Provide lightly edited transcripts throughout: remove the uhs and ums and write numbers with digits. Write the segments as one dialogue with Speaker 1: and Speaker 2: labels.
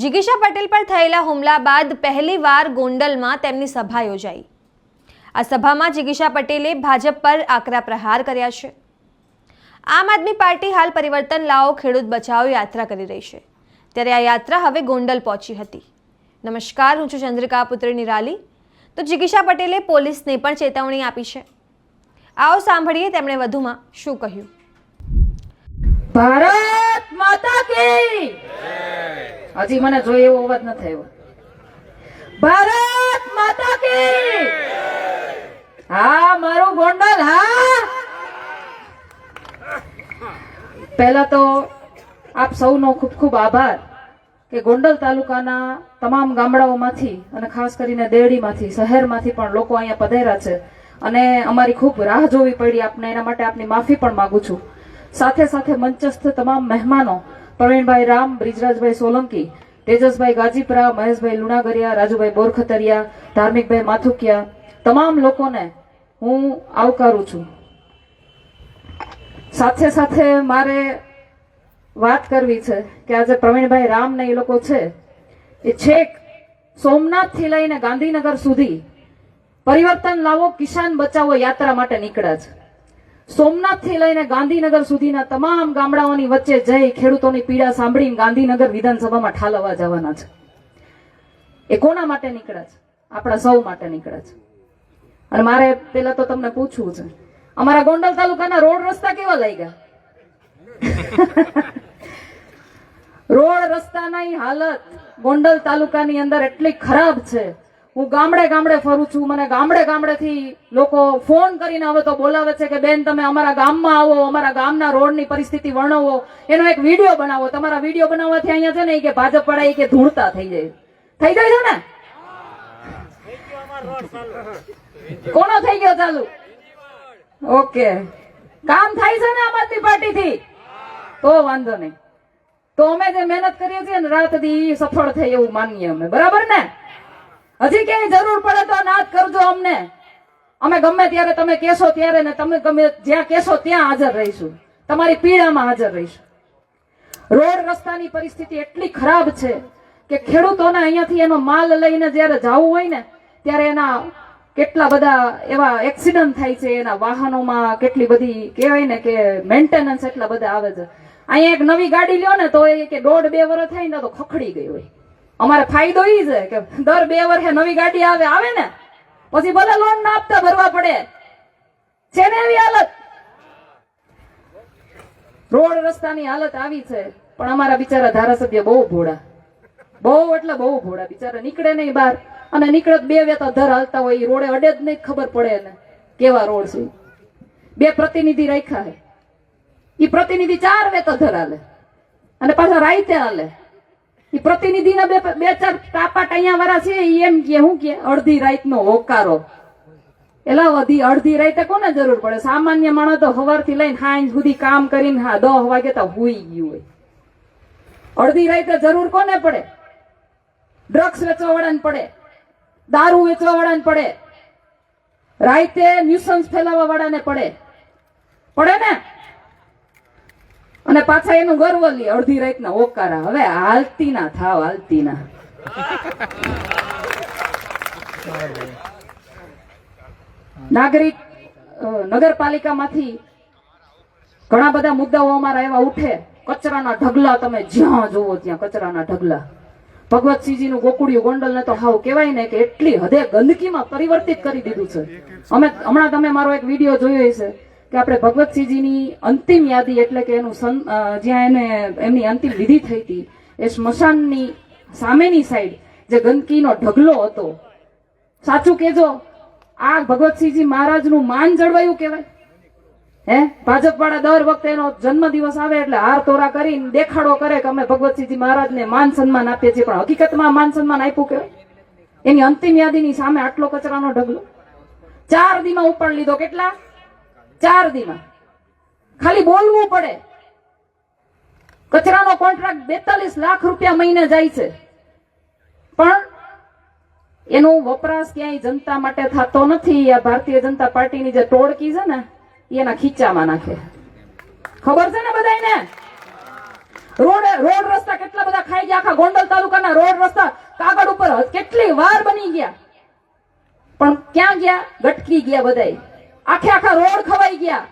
Speaker 1: જિગીશા પટેલ પર થયેલા હુમલા બાદ પહેલીવાર ગોંડલમાં તેમની સભા યોજાઈ। આ સભામાં જિગીશા પટેલે ભાજપ પર આકરા પ્રહાર કર્યા છે। આમ આદમી પાર્ટી હાલ પરિવર્તન લાવો ખેડૂત બચાવો યાત્રા કરી રહી છે, ત્યારે આ યાત્રા હવે ગોંડલ પહોંચી હતી। નમસ્કાર, હું છું ચંદ્રિકા પુત્રી નિરાલી। તો જિગીશા પટેલે પોલીસને પણ ચેતવણી આપી છે। આવો સાંભળીએ તેમણે વધુમાં શું કહ્યું।
Speaker 2: ભારત માતા કી હજી મને જોઈએ એવો અવાજ ન થયો। ભારત માતા કી હા, મારું ગોંડલ હા। પહેલા તો આપ સૌનો ખૂબ ખૂબ આભાર કે ગોંડલ તાલુકાના તમામ ગામડાઓમાંથી અને ખાસ કરીને દેરડીમાંથી શહેરમાંથી પણ લોકો અહીંયા પધાર્યા છે અને અમારી ખૂબ રાહ જોવી પડી આપને, એના માટે આપની માફી પણ માંગુ છું। સાથે સાથે મંચસ્થ તમામ મહેમાનો પ્રવીણભાઈ રામ, બ્રિજરાજભાઈ સોલંકી, તેજસભાઈ ગાજીપરા, મહેશભાઈ લુણાગરિયા, રાજુભાઈ બોરખતરિયા, ધાર્મિકભાઈ માથુકિયા, તમામ લોકોને હું આવકારું છું। સાથે સાથે મારે વાત કરવી છે કે આજે પ્રવીણભાઈ રામ ને એ લોકો છે એ છેક સોમનાથ થી લઈને ગાંધીનગર સુધી પરિવર્તન લાવો કિસાન બચાવો યાત્રા માટે નીકળ્યા છે। સોમનાથ થી લઈને ગાંધીનગર સુધીના તમામ ગામડાઓની વચ્ચે જઈ ખેડૂતોની પીડા સાંભળીને ગાંધીનગર વિધાનસભામાં ઠાલવવા જવાના છે। એ કોના માટે નીકળ્યા છે? આપણા સૌ માટે નીકળ્યા છે। અને મારે પેલા તો તમને પૂછવું છે, અમારા ગોંડલ તાલુકાના રોડ રસ્તા કેવા લાગ્યા? રોડ રસ્તાની હાલત ગોંડલ તાલુકાની અંદર એટલી ખરાબ છે। હું ગામડે ગામડે ફરું છું, મને ગામડે ગામડેથી લોકો ફોન કરીને હવે તો બોલાવે છે કે બેન તમે અમારા ગામમાં આવો, અમારા ગામના રોડની પરિસ્થિતિ વર્ણવો, એનો એક વિડીયો બનાવો। તમારા વિડીયો બનાવવાથી અહીંયા છે ને કે ભાજપ વાળા કે ધૂળતા થઈ જાય છે ને? કોનો થઈ ગયો ચાલુ? ઓકે, કામ થાય છે ને આમ આદમી પાર્ટી થી? તો વાંધો નહીં, તો અમે જે મહેનત કરીએ છીએ ને રાત દી સફળ થઈ એવું માનીએ અમે, બરાબર ને? હજી ક્યાંય જરૂર પડે તો નાદ કરજો અમને, અમે ગમે ત્યારે તમે કહેશો ત્યારે ને તમે ગમે જ્યાં કહેશો ત્યાં હાજર રહીશું, તમારી પીડામાં હાજર રહીશું। રોડ રસ્તાની પરિસ્થિતિ એટલી ખરાબ છે કે ખેડૂતોને અહીંયાથી એનો માલ લઈને જયારે જવું હોય ને ત્યારે એના કેટલા બધા એવા એક્સિડન્ટ થાય છે, એના વાહનોમાં કેટલી બધી કહેવાય ને કે મેન્ટેનન્સ એટલા બધા આવે છે। અહીંયા એક નવી ગાડી લ્યો ને તો એ કે 1.5-2 વર્ષ થાય ને તો ખખડી ગઈ હોય। અમારે ફાયદો ઈ છે કે દર 2 વર્ષે નવી ગાડી આવે ને પછી ભલે લોન ના આપતા ભરવા પડે છે ને એવી હાલત। રોડ રસ્તાની હાલત આવી છે, પણ અમારા બિચારા ધારાસભ્ય બહુ ભોળા, બહુ એટલે બહુ ભોળા બિચારા, નીકળે નહીં બહાર, અને નીકળે 2 વેતા ધર હાલતા હોય, એ રોડે અડે જ નહીં, ખબર પડે ને કેવા રોડ છે। 2 પ્રતિનિધિ રાખ્યા છે, એ પ્રતિનિધિ 4 વેતા ધર હાલે અને પાછા રાઈતે હાલે। એ પ્રતિનિધિના 2-4 કાપાટ અહીંયા વાળા છે, એમ કે હું કે અડધી રાત નો હોકારો, એલા વધી અડધી રાતે કોને જરૂર પડે? સામાન્ય માણસ તો સવારથી લઈને સાંજ સુધી કામ કરીને 10 વાગે તો હુઈ ગયું હોય, અડધી રાતે જરૂર કોને પડે? ડ્રગ્સ વેચવા વાળાને પડે, દારૂ વેચવા વાળાને પડે, રાતે ન્યુસન્સ ફેલાવવા વાળાને પડે ને? અને પાછા એનું ગર્વ લે અડધી રાતના હોકારા। હવે હાલતી ના થાવ, હાલતી ના। નાગરિક નગરપાલિકામાંથી ઘણા બધા મુદ્દાઓ અમારા એવા ઉઠે, કચરાના ઢગલા, તમે જ્યાં જોવો ત્યાં કચરાના ઢગલા। ભગવતસિંહજીનું ગોકુળિયું ગોંડલને તો હાવ કહેવાય ને કે એટલી હદે ગંદકીમાં પરિવર્તિત કરી દીધું છે। અમે હમણાં તમે મારો એક વિડીયો જોયો હશે કે આપણે ભગવતસિંહજીની અંતિમ યાદી એટલે કે એનું જ્યાં એમની અંતિમ વિધિ થઈ હતી એ સ્મશાનની સામેની સાઈડ જે ગંદકીનો ઢગલો હતો, સાચું કેજો આ ભગવતસિંહજી મહારાજનું માન જળવાયું કહેવાય? હે, ભાજપ વાળા દર વખતે એનો જન્મદિવસ આવે એટલે હાર તોરા કરીને દેખાડો કરે કે અમે ભગવતસિંહજી મહારાજને માન સન્માન આપીએ છીએ, પણ હકીકતમાં માન સન્માન આપ્યું કહેવાય? એની અંતિમ યાદીની સામે આટલો કચરાનો ઢગલો 4 દીમાં ઉપાડી લીધો। કેટલા? 4 દીમાં। ખાલી બોલવું પડે। કચરાનો કોન્ટ્રાક્ટ 42 લાખ રૂપિયા મહિને જાય છે, પણ એનો વપરાશ ક્યાંય જનતા માટે થતો નથી। આ ભારતીય જનતા પાર્ટીની જે ટોળકી છે ને એના ખીચામાં નાખે, ખબર છે ને બધાને? રોડ રસ્તા કેટલા બધા ખાઈ ગયા, આખા ગોંડલ તાલુકાના રોડ રસ્તા કાગળ ઉપર કેટલી વાર બની ગયા, પણ ક્યાં ગયા? ગટકી ગયા બધાય, આખા રોડ ખવાઈ ગયા.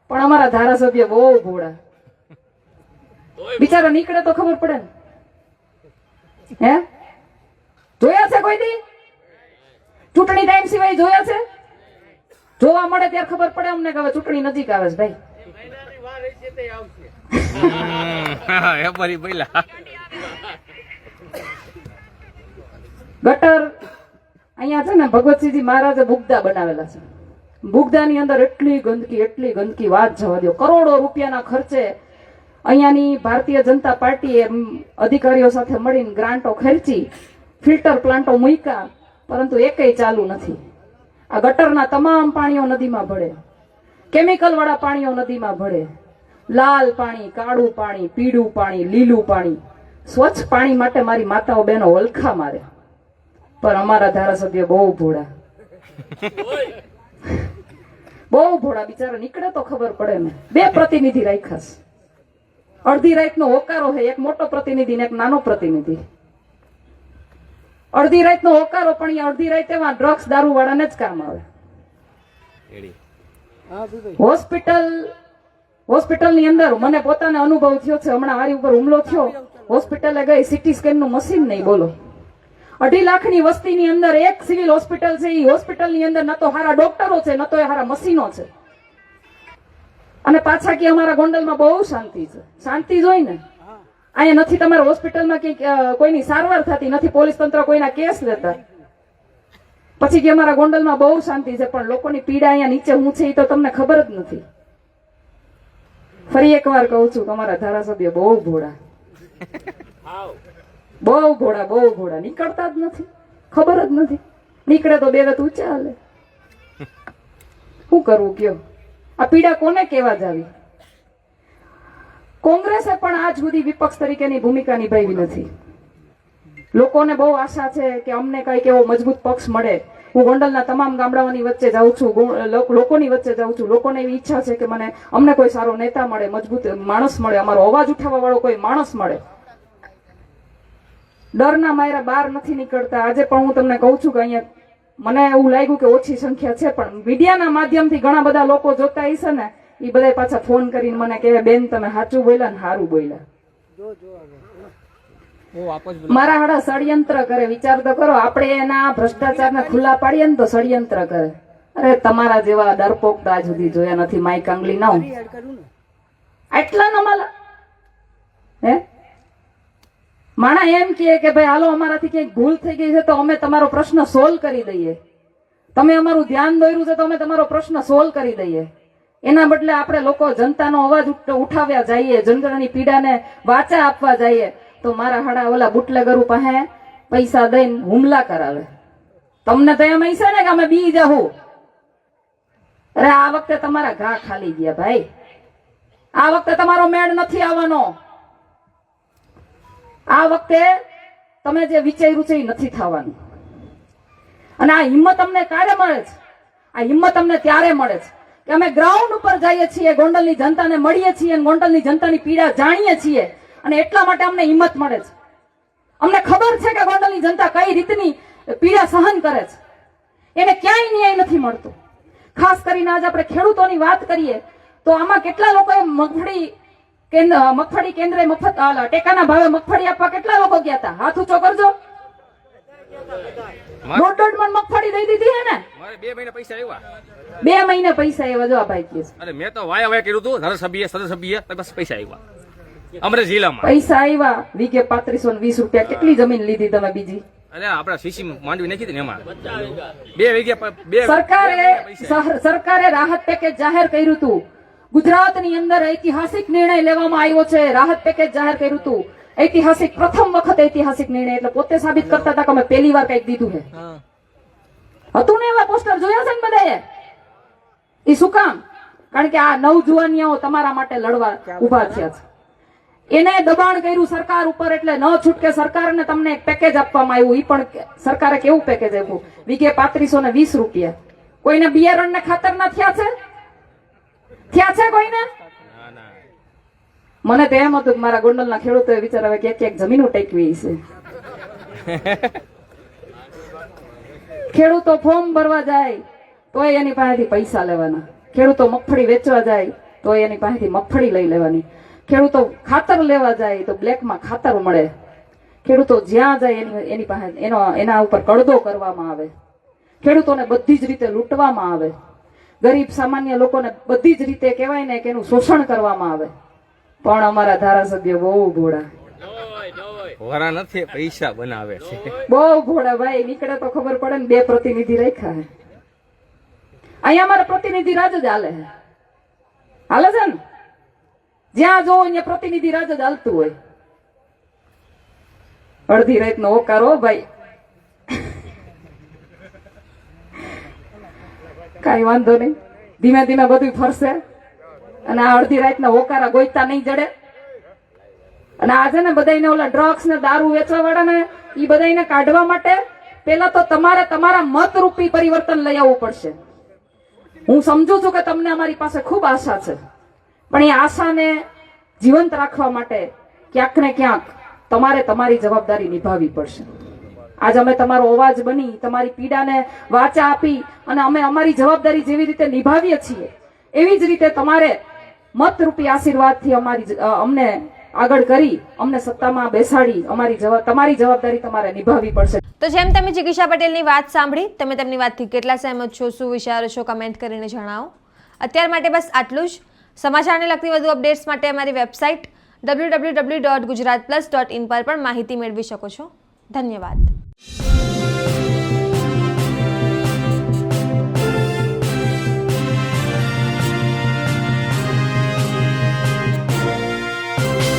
Speaker 2: પણ અમારા ધારાસભ્ય બહુ ભોળા, બિચારા નીકળે તો ખબર પડે ને. હે જોયા છે કોઈ દી? ચૂંટણી ટાઈમ સિવાય જોયા છે? જોવા મળે ત્યારે ખબર પડે અમને કે હવે ચૂંટણી નજીક આવે છે ભાઈ. ગટર અહીંયા છે ને ભગવતસિંહજી મહારાજે બુગદા બનાવેલા છે. બુગદાની અંદર એટલી ગંદકી વાત જવા દો. કરોડો રૂપિયાના ખર્ચે અહીંયાની ભારતીય જનતા પાર્ટીએ અધિકારીઓ સાથે મળીને ગ્રાન્ટો ખર્ચી, ફિલ્ટર પ્લાન્ટો મૂક્યા, પરંતુ એકેય ચાલુ નથી. આ ગટરના તમામ પાણીઓ નદીમાં ભળે, કેમિકલ વાળા પાણીઓ નદીમાં ભળે, લાલ પાણી, કાળું પાણી, પીળું પાણી, લીલું પાણી. સ્વચ્છ પાણી માટે મારી માતાઓ બહેનો વલખા મારે, પણ અમારા ધારાસભ્ય બહુ ભોળા, બહુ ભોળા. બિચારા નીકળે તો ખબર પડે ને. 2 પ્રતિનિધિ રાખ્યા છે. અડધી રાતનો હોકારો છે, એક મોટો પ્રતિનિધિ ને એક નાનો પ્રતિનિધિ. અડધી રાતનો હોકારો, પણ અહીંયા અડધી રાત એવા ડ્રગ્સ દારૂ વાળાને જ કામ આવે. હોસ્પિટલની અંદર મને પોતાને અનુભવ થયો છે. હમણાં મારી ઉપર હુમલો થયો, હોસ્પિટલે ગઈ, સીટી સ્કેન નું મશીન નહીં, બોલો. 2.5 લાખની વસ્તીની અંદર એક સિવિલ હોસ્પિટલ છે. એ હોસ્પિટલની અંદર ન તો સારા ડોક્ટરો છે, ન તો સારા મશીનો છે. અને પાછા કે અમારા ગોંડલમાં બહુ શાંતિ છે. શાંતિ જોઈ ને અહીંયા નથી. તમારા હોસ્પિટલમાં કોઈની સારવાર થતી નથી, પોલીસ તંત્ર કોઈના કેસ લેતા. પછી કે અમારા ગોંડલમાં બહુ શાંતિ છે, પણ લોકોની પીડા અહીંયા નીચે હું છે એ તો તમને ખબર જ નથી. ફરી એકવાર કહું છું કે અમારા ધારાસભ્ય બહુ ભોળા, બહુ ભોળા. નીકળતા જ નથી, ખબર જ નથી. નીકળે તો 2 રત ઊંચા હાલે. શું કરવું કયો? આ પીડા કોને કેવા જાવી? કોંગ્રેસે પણ આજ સુધી વિપક્ષ તરીકેની ભૂમિકા નિભાવી નથી. લોકોને બહુ આશા છે કે અમને કઈક એવો મજબૂત પક્ષ મળે. હું ગોંડલના તમામ ગામડાઓની વચ્ચે જાઉં છું, લોકોની વચ્ચે જાઉં છું. લોકોને એવી ઈચ્છા છે કે અમને કોઈ સારો નેતા મળે, મજબૂત માણસ મળે, અમારો અવાજ ઉઠાવવા વાળો કોઈ માણસ મળે. ડરના માયરા બહાર નથી નીકળતા. આજે પણ હું તમને કહું છું કે અહીંયા મને એવું લાગ્યું કે ઓછી સંખ્યા છે, પણ મીડિયાના માધ્યમથી ઘણા બધા લોકો જોતા હશે ને, એ બધા પાછા ફોન કરીને મને કહે, બેન તમે સાચું બોલ્યા ને સારું બોલ્યા. મારા હાડા ષડયંત્ર કરે. વિચાર તો કરો, આપણે એના ભ્રષ્ટાચારને ખુલ્લા પાડીએ ને તો ષડયંત્ર કરે. અરે તમારા જેવા ડરપોક આજ સુધી જોયા નથી. માઈ કાંગલી ના આટલા ન માલા. હે માણા એમ કે ભાઈ હાલો અમારાથી ક્યાંક ભૂલ થઈ ગઈ છે તો અમે તમારો પ્રશ્ન સોલ્વ કરી દઈએ. તમે અમારું ધ્યાન દોર્યું છે તો અમે તમારો પ્રશ્ન સોલ્વ કરી દઈએ. એના બદલે આપણે લોકો જનતાનો અવાજ ઉઠાવ્યા જઈએ, જનતાની પીડાને વાચા આપવા જઈએ, તો મારા હાડા ઓલા બુટલેગરો પાસે પૈસા દઈને હુમલા કરાવે. તમને તો એમ હશે ને કે અમે બી જાહું. અરે આ વખતે તમારા ઘા ખાલી ગયા ભાઈ. આ વખતે તમારો મેળ નથી આવવાનો. આ વખતે તમે જે વિચાર્યું છે એ નથી થવાનું. અને આ હિંમત અમને ક્યારે મળે છે? આ હિંમત અમને ત્યારે મળે છે કે અમે ગ્રાઉન્ડ ઉપર જઈએ છીએ, ગોંડલની જનતાને મળીએ છીએ, ગોંડલની જનતાની પીડા જાણીએ છીએ, અને એટલા માટે અમને હિંમત મળે છે. અમને ખબર છે કે ગોંડલની જનતા કઈ રીતની પીડા સહન કરે છે. એને ક્યાંય ન્યાય નથી મળતો. ખાસ કરીને આજે આપણે ખેડૂતોની વાત કરીએ તો આમાં કેટલા લોકોએ મગફળી કેન્દ્રે મફત ટેકાના ભાવે મગફળી આપવા કેટલા લોકો ગયા હતા? હાથ ઊંચો કરજો. 1.5 મણ મગફળી દઈ દીધી હે ને?
Speaker 3: મારે 2 મહિના પૈસા આવ્યા.
Speaker 2: 2 મહિને પૈસા આવ્યા. જો આ ભાઈ કહે છે.
Speaker 3: અરે મેં તો વાયા કર્યું હતું, ધારાસભ્ય સદસ્યભ્ય બસ પૈસા આવ્યા. અમરેલી જિલ્લામાં
Speaker 2: પૈસા આવ્યા. વીઘે 3520 રૂપિયા. કેટલી જમીન લીધી તમે બીજી?
Speaker 3: અરે આપડા સીસી માંડવી નાખી હતી ને એમાં 2 વીઘે
Speaker 2: સરકારે રાહત પેકેજ જાહેર કર્યું હતું. ગુજરાતની અંદર ઐતિહાસિક નિર્ણય લેવામાં આવ્યો છે. રાહત પેકેજ જાહેર કર્યું હતું. ઐતિહાસિક, પ્રથમ વખત ઐતિહાસિક નિર્ણય. એટલે પોતે સાબિત કરતા હતા કે અમે પહેલી વાર કઈક દીધું છે. હતું ને એવા પોસ્ટર જોયા છે ને બધાએ? એ શું કામ? કારણ કે આ નવજુવાનિયાઓ તમારા માટે લડવા ઉભા થયા છે. એને દબાણ કર્યું સરકાર ઉપર, એટલે ન છૂટકે સરકારને તમને એક પેકેજ આપવામાં આવ્યું. એ પણ સરકારે કેવું પેકેજ આપ્યું? વીઘે 3520 રૂપિયા. કોઈને બિયારણ ને ખાતર ના થયા છે? થયા છે કોઈને? મને તો એમ હતું કે મારા ગોંડલના ખેડૂતોએ વિચાર હવે ક્યાંક જમીનો ટેકવી છે. ખેડૂતો ફોર્મ ભરવા જાય તોય એની પાસેથી પૈસા લેવાના, ખેડૂતો મગફળી વેચવા જાય તો એની પાસેથી મગફળી લઈ લેવાની, ખેડૂતો ખાતર લેવા જાય તો બ્લેકમાં ખાતર મળે, ખેડૂતો જ્યાં જાય એની પાસે એના ઉપર કડદો કરવામાં આવે, ખેડૂતોને બધી જ રીતે લૂંટવામાં આવે, ગરીબ સામાન્ય લોકોને બધી જ રીતે કહેવાય ને કે એનું શોષણ કરવામાં આવે. પણ અમારા ધારાસભ્ય બહુ ભોળા,
Speaker 3: હોરા નથી, પૈસા બનાવે છે.
Speaker 2: બહુ ભોળા ભાઈ. નીકળે તો ખબર પડે ને 2 પ્રતિનિધિ રાખ્યા હે. અહીંયા અમારા પ્રતિનિધિ રાજ જ હાલે છે, હાલે છે ને, જ્યાં જોવો અહીંયા પ્રતિનિધિ રાજ જ હાલતું હોય. અડધી રાતનો ઓકારો ભાઈ, કઈ વાંધો નહીં, ધીમે ધીમે બધું ફરશે અને આ અડધી રાતના ઓકારા ગોઈતા નહીં જડે. અને આજે ને બધાને ઓલા ડ્રગ્સ ને દારૂ વેચવા વાળા ને એ બધાને કાઢવા માટે પેલા તો તમારે તમારા મત રૂપી પરિવર્તન લઈ આવવું પડશે. હું સમજુ છું કે તમને અમારી પાસે ખૂબ આશા છે, પણ એ આશાને જીવંત રાખવા માટે ક્યાંક ને ક્યાંક તમારે તમારી જવાબદારી નિભાવવી પડશે. આજ અમે તમારો અવાજ બની તમારી પીડાને વાચા આપી અને અમે અમારી જવાબદારી જેવી રીતે નિભાવીએ છીએ એવી જ રીતે તમારે મતરૂપી આશીર્વાદથી અમને આગળ કરી અમને સત્તામાં બેસાડી તમારી જવાબદારી તમારે નિભાવવી પડશે.
Speaker 1: તો જેમ તમે જિગીશા પટેલની વાત સાંભળી, તમે તેમની વાતથી કેટલા સહેમત છો, શું વિચારો છો, કમેન્ટ કરીને જણાવો. અત્યાર માટે બસ આટલું જ. સમાચારને લગતી વધુ અપડેટ્સ માટે અમારી વેબસાઇટ www.gujaratplus.in પર પણ માહિતી મેળવી શકો છો. ધન્યવાદ.